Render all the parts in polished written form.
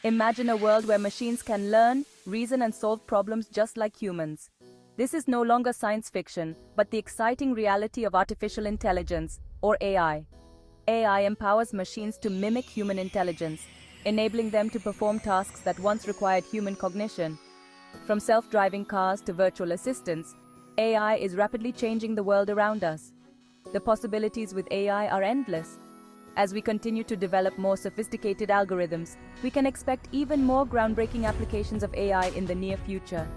Imagine a world where machines can learn, reason, and solve problems just like humans. This is no longer science fiction, but the exciting reality of artificial intelligence, or AI. AI empowers machines to mimic human intelligence, enabling them to perform tasks that once required human cognition. From self-driving cars to virtual assistants, AI is rapidly changing the world around us. The possibilities with AI are endless. As we continue to develop more sophisticated algorithms, we can expect even more groundbreaking applications of AI in the near future.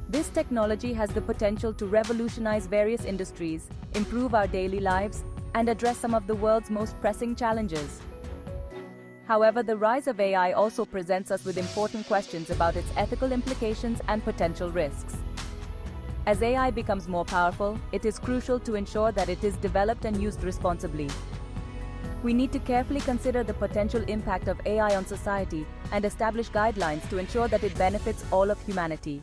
This technology has the potential to revolutionize various industries, improve our daily lives, and address some of the world's most pressing challenges. However, the rise of AI also presents us with important questions about its ethical implications and potential risks. As AI becomes more powerful, it is crucial to ensure that it is developed and used responsibly. We need to carefully consider the potential impact of AI on society and establish guidelines to ensure that it benefits all of humanity.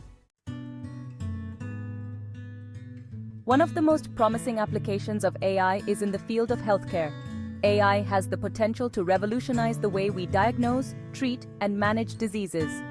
One of the most promising applications of AI is in the field of healthcare. AI has the potential to revolutionize the way we diagnose, treat, and manage diseases.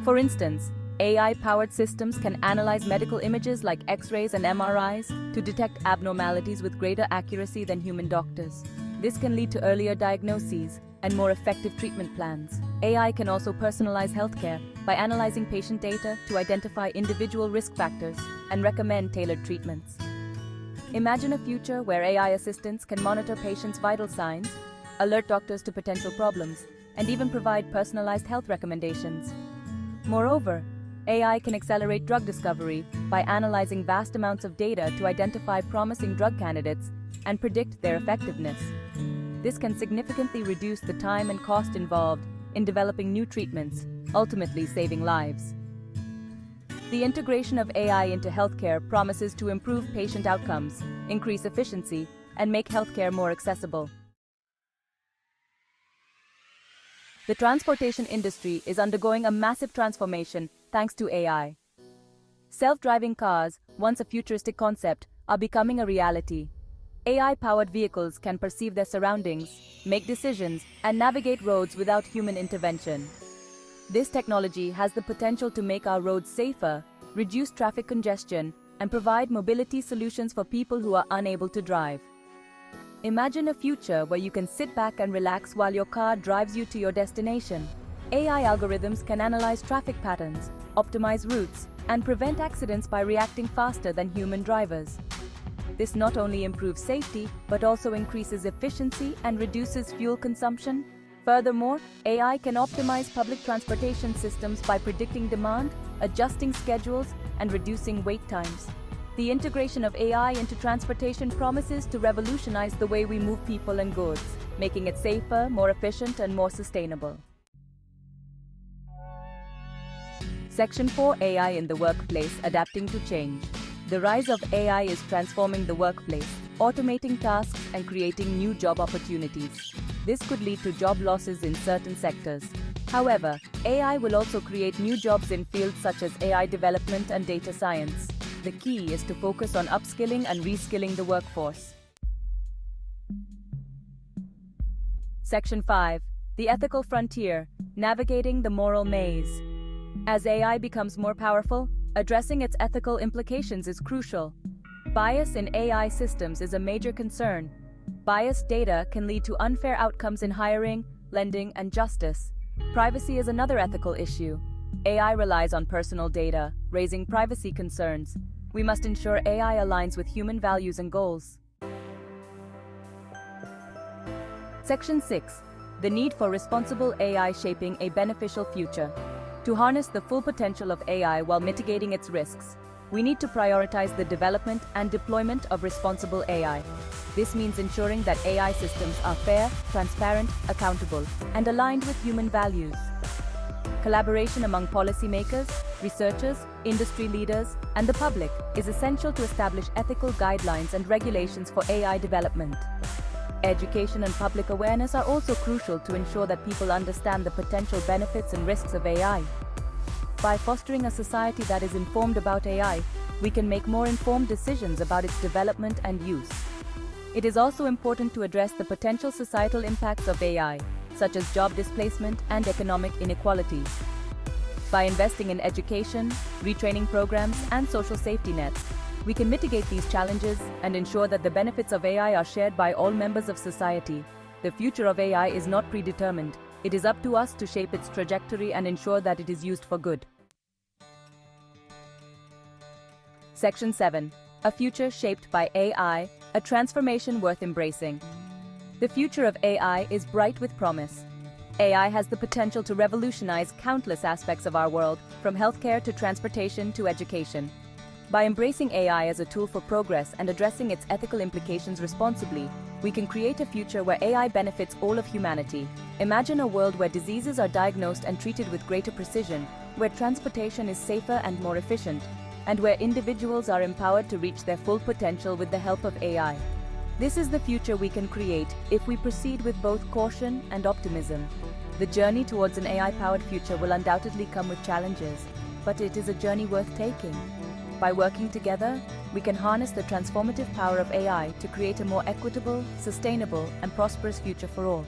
For instance, AI-powered systems can analyze medical images like X-rays and MRIs to detect abnormalities with greater accuracy than human doctors. This can lead to earlier diagnoses and more effective treatment plans. AI can also personalize healthcare by analyzing patient data to identify individual risk factors and recommend tailored treatments. Imagine a future where AI assistants can monitor patients' vital signs, alert doctors to potential problems, and even provide personalized health recommendations. Moreover, AI can accelerate drug discovery by analyzing vast amounts of data to identify promising drug candidates and predict their effectiveness. This can significantly reduce the time and cost involved in developing new treatments, ultimately saving lives. The integration of AI into healthcare promises to improve patient outcomes, increase efficiency, and make healthcare more accessible. The transportation industry is undergoing a massive transformation thanks to AI. Self-driving cars, once a futuristic concept, are becoming a reality. AI-powered vehicles can perceive their surroundings, make decisions, and navigate roads without human intervention. This technology has the potential to make our roads safer, reduce traffic congestion, and provide mobility solutions for people who are unable to drive. Imagine a future where you can sit back and relax while your car drives you to your destination. AI algorithms can analyze traffic patterns, optimize routes, and prevent accidents by reacting faster than human drivers. This not only improves safety, but also increases efficiency and reduces fuel consumption. Furthermore, AI can optimize public transportation systems by predicting demand, adjusting schedules, and reducing wait times. The integration of AI into transportation promises to revolutionize the way we move people and goods, making it safer, more efficient, and more sustainable. Section 4: AI in the workplace, adapting to change. The rise of AI is transforming the workplace, automating tasks and creating new job opportunities. This could lead to job losses in certain sectors. However, AI will also create new jobs in fields such as AI development and data science. The key is to focus on upskilling and reskilling the workforce. Section 5: The ethical frontier, navigating the moral maze. As AI becomes more powerful, addressing its ethical implications is crucial. Bias in AI systems is a major concern. Biased data can lead to unfair outcomes in hiring, lending, and justice. Privacy is another ethical issue. AI relies on personal data, raising privacy concerns. We must ensure AI aligns with human values and goals. Section 6: The need for responsible AI shaping a beneficial future. To harness the full potential of AI while mitigating its risks, we need to prioritize the development and deployment of responsible AI. This means ensuring that AI systems are fair, transparent, accountable, and aligned with human values. Collaboration among policymakers, researchers, industry leaders, and the public is essential to establish ethical guidelines and regulations for AI development. Education and public awareness are also crucial to ensure that people understand the potential benefits and risks of AI. By fostering a society that is informed about AI, we can make more informed decisions about its development and use. It is also important to address the potential societal impacts of AI. such as job displacement and economic inequalities. By investing in education, retraining programs, and social safety nets, we can mitigate these challenges and ensure that the benefits of AI are shared by all members of society. The future of AI is not predetermined. It is up to us to shape its trajectory and ensure that it is used for good. Section 7. A future shaped by AI, a transformation worth embracing. The future of AI is bright with promise. AI has the potential to revolutionize countless aspects of our world, from healthcare to transportation to education. By embracing AI as a tool for progress and addressing its ethical implications responsibly, we can create a future where AI benefits all of humanity. Imagine a world where diseases are diagnosed and treated with greater precision, where transportation is safer and more efficient, and where individuals are empowered to reach their full potential with the help of AI. This is the future we can create if we proceed with both caution and optimism. The journey towards an AI-powered future will undoubtedly come with challenges, but it is a journey worth taking. By working together, we can harness the transformative power of AI to create a more equitable, sustainable, and prosperous future for all.